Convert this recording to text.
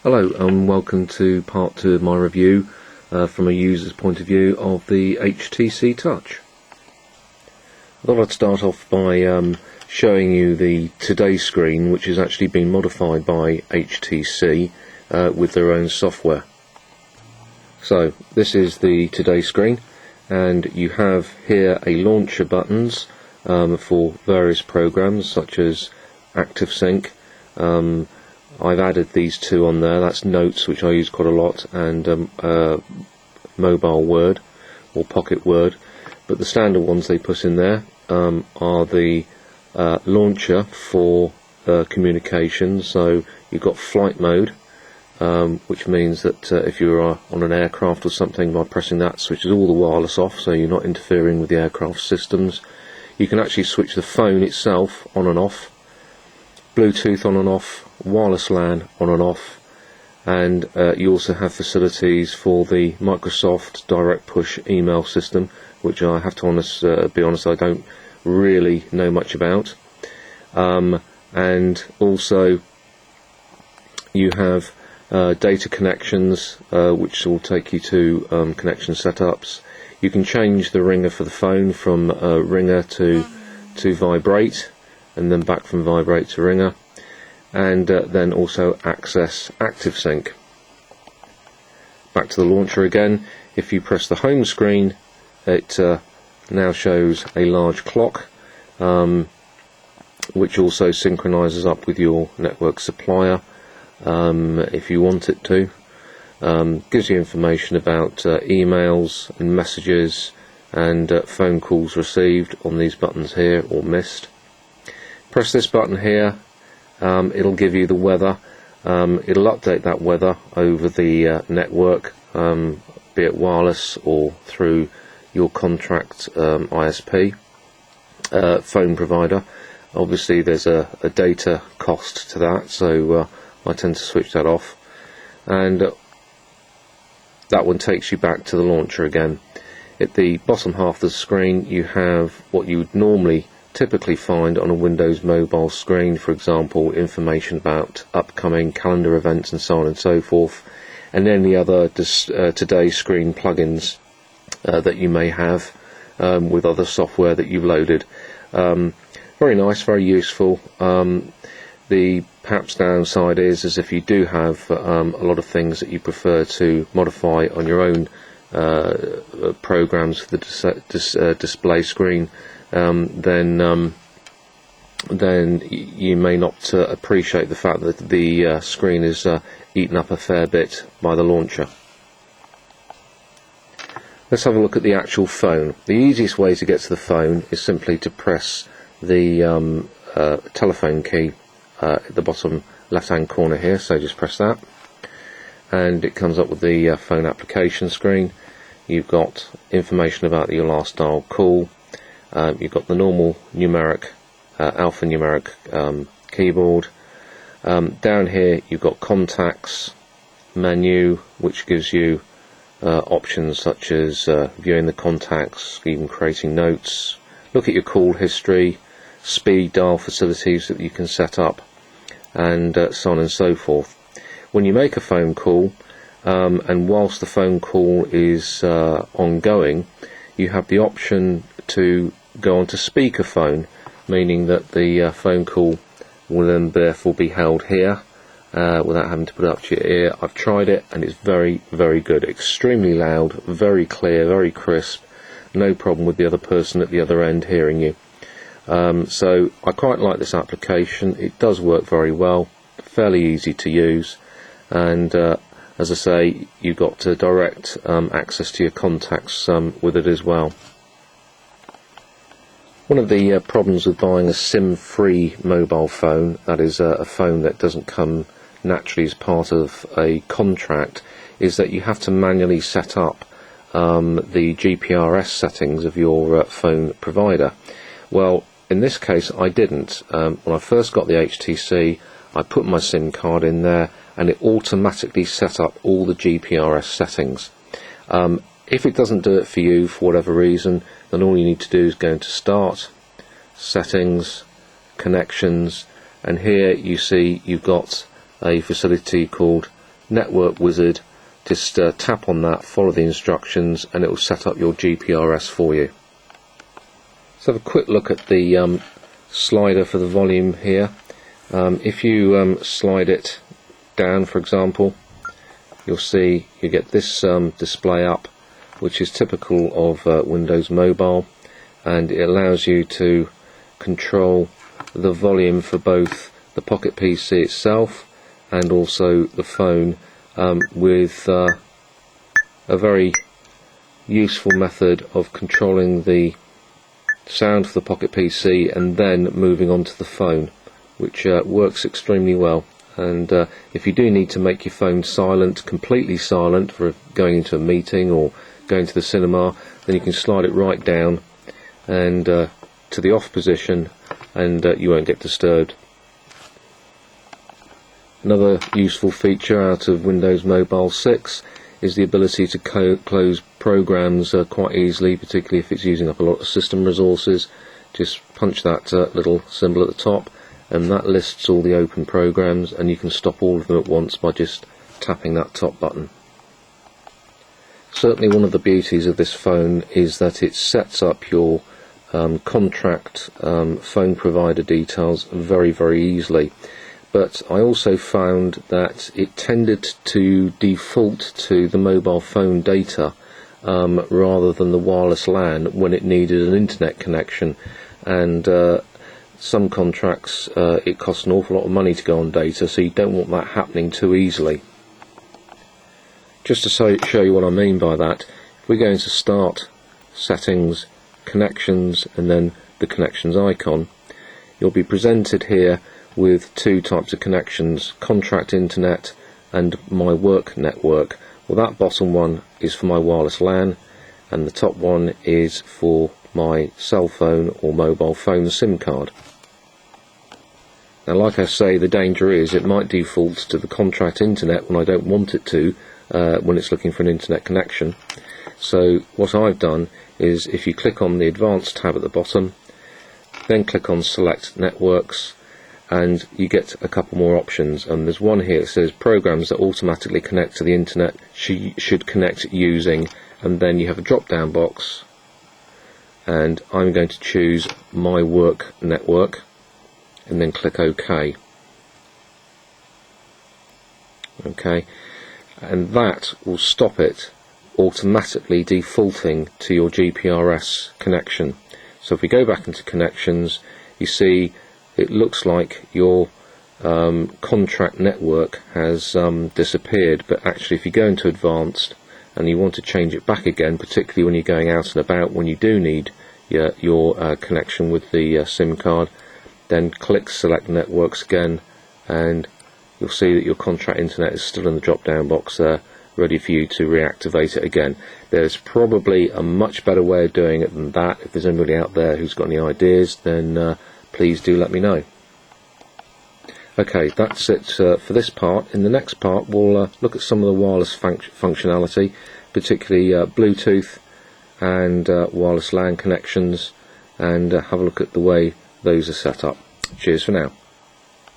Hello and welcome to part 2 of my review from a user's point of view of the HTC Touch. I thought I'd start off by showing you the Today screen, which has actually been modified by HTC with their own software. So this is the Today screen, and you have here a launcher buttons for various programs such as ActiveSync. I've added these two on there. That's Notes, which I use quite a lot, and Mobile Word or Pocket Word. But the standard ones they put in there are the launcher for communication. So you've got flight mode, which means that if you're on an aircraft or something, by pressing that switches all the wireless off, so you're not interfering with the aircraft systems. You can actually switch the phone itself on and off, Bluetooth on and off, wireless LAN on and off, and you also have facilities for the Microsoft Direct Push email system, which I have to be honest, I don't really know much about. And also you have data connections, which will take you to connection setups. You can change the ringer for the phone from ringer to vibrate, and then back from vibrate to ringer, and then also access ActiveSync. Back to the launcher again. If you press the home screen, it now shows a large clock, which also synchronises up with your network supplier if you want it to. Gives you information about emails and messages and phone calls received on these buttons here or missed. Press this button here, it'll give you the weather. It'll update that weather over the network, be it wireless or through your contract ISP phone provider. Obviously there's a data cost to that, so I tend to switch that off, and that one takes you back to the launcher again. At the bottom half of the screen you have what you would normally typically find on a Windows mobile screen, for example, information about upcoming calendar events and so on and so forth, and any other Today screen plugins that you may have with other software that you've loaded. Very nice, very useful. The perhaps downside is if you do have a lot of things that you prefer to modify on your own programs for the display screen, then you may not appreciate the fact that the screen is eaten up a fair bit by the launcher. Let's have a look at the actual phone. The easiest way to get to the phone is simply to press the telephone key at the bottom left hand corner here, so just press that and it comes up with the phone application screen. You've got information about your last dialed call. You've got the normal numeric, alphanumeric keyboard. Down here you've got contacts, menu, which gives you options such as viewing the contacts, even creating notes, look at your call history, speed dial facilities that you can set up, and so on and so forth. When you make a phone call, and whilst the phone call is ongoing, you have the option to go on to speakerphone, meaning that the phone call will then therefore be held here without having to put it up to your ear. I've tried it and it's very, very good. Extremely loud, very clear, very crisp. No problem with the other person at the other end hearing you. So I quite like this application. It does work very well, fairly easy to use, and as I say, you've got direct access to your contacts with it as well. One of the problems with buying a SIM-free mobile phone, that is a phone that doesn't come naturally as part of a contract, is that you have to manually set up the GPRS settings of your phone provider. Well, in this case I didn't. When I first got the HTC, I put my SIM card in there and it automatically set up all the GPRS settings. If it doesn't do it for you for whatever reason, then all you need to do is go into Start, Settings, Connections, and here you see you've got a facility called network wizard, just tap on that, follow the instructions, and it will set up your GPRS for you. Let's have a quick look at the slider for the volume here. If you slide it down, for example, you'll see you get this display up, which is typical of Windows Mobile, and it allows you to control the volume for both the Pocket PC itself and also the phone with a very useful method of controlling the sound for the Pocket PC and then moving on to the phone, which works extremely well. And if you do need to make your phone silent, completely silent, for going into a meeting or going to the cinema, then you can slide it right down and to the off position, and you won't get disturbed. Another useful feature out of Windows Mobile 6 is the ability to close programs quite easily, particularly if it's using up a lot of system resources. Just punch that little symbol at the top, and that lists all the open programs, and you can stop all of them at once by just tapping that top button. Certainly one of the beauties of this phone is that it sets up your contract phone provider details very easily, but I also found that it tended to default to the mobile phone data rather than the wireless LAN when it needed an internet connection, and some contracts it costs an awful lot of money to go on data, so you don't want that happening too easily. Just to show you what I mean by that, if we go into Start, Settings, Connections, and then the Connections icon, you'll be presented here with two types of connections: Contract Internet and My Work Network. Well, that bottom one is for my wireless LAN, and the top one is for my cell phone or mobile phone SIM card. Now, like I say, the danger is it might default to the contract internet when I don't want it to, when it's looking for an internet connection. So what I've done is, if you click on the Advanced tab at the bottom, then click on Select Networks, and you get a couple more options. And there's one here that says Programs that automatically connect to the internet should connect using, and then you have a drop down box, and I'm going to choose My Work Network and then click OK. Okay, and that will stop it automatically defaulting to your GPRS connection. So if we go back into Connections, you see it looks like your contract network has disappeared, but actually if you go into Advanced and you want to change it back again, particularly when you're going out and about when you do need your connection with the SIM card, then click Select Networks again, and you'll see that your contract internet is still in the drop down box there, ready for you to reactivate it again. There's probably a much better way of doing it than that. If there's anybody out there who's got any ideas, then please do let me know. Okay, that's it for this part. In the next part we'll look at some of the wireless functionality, particularly Bluetooth and wireless LAN connections, and have a look at the way those are set up. Cheers for now.